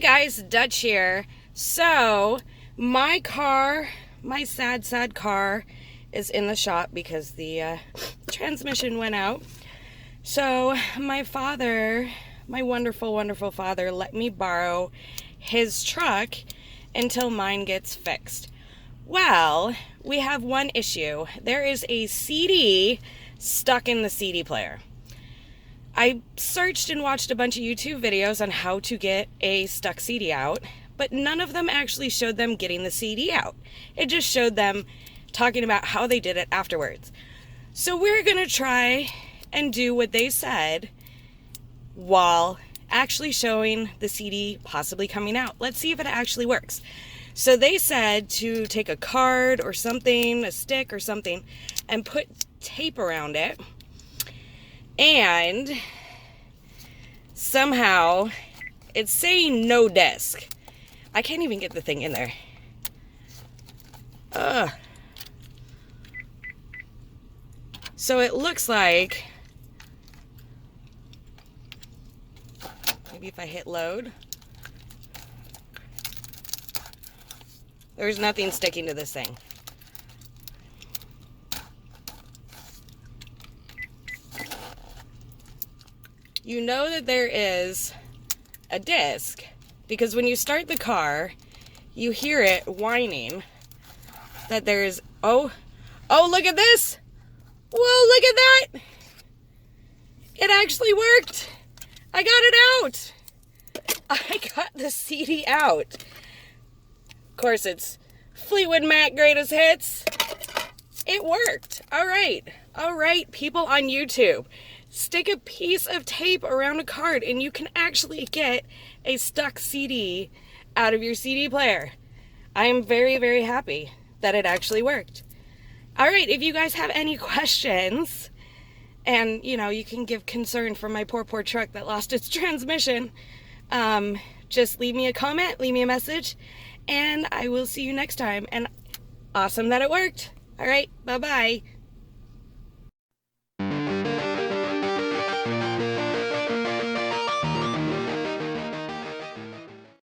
guys, Dutch here. So, my car, my sad car, is in the shop because the transmission went out. So, my father, my wonderful father, let me borrow his truck until mine gets fixed. Well, we have one issue. There is a CD stuck in the CD player. I searched and watched a bunch of YouTube videos on how to get a stuck CD out, but none of them actually showed them getting the CD out. It just showed them talking about how they did it afterwards. So we're gonna try and do what they said while actually showing the CD possibly coming out. Let's see if it actually works. So they said to take a card or something, a stick or something, and put tape around it. And somehow it's saying no disc. I can't even get the thing in there. So it looks like, maybe if I hit load, there's nothing sticking to this thing. You know that there is a disc because when you start the car, you hear it whining that there's, oh, look at this. Whoa, look at that. It actually worked. I got it out. I got the CD out. Of course, it's Fleetwood Mac Greatest Hits. It worked. All right, people on YouTube. Stick a piece of tape around a card and you can actually get a stuck CD out of your CD player. I am very happy that it actually worked. All right, if you guys have any questions, and you can give concern for my poor truck that lost its transmission, just leave me a comment, leave me a message, and I will see you next time. And awesome that it worked. All right, bye-bye.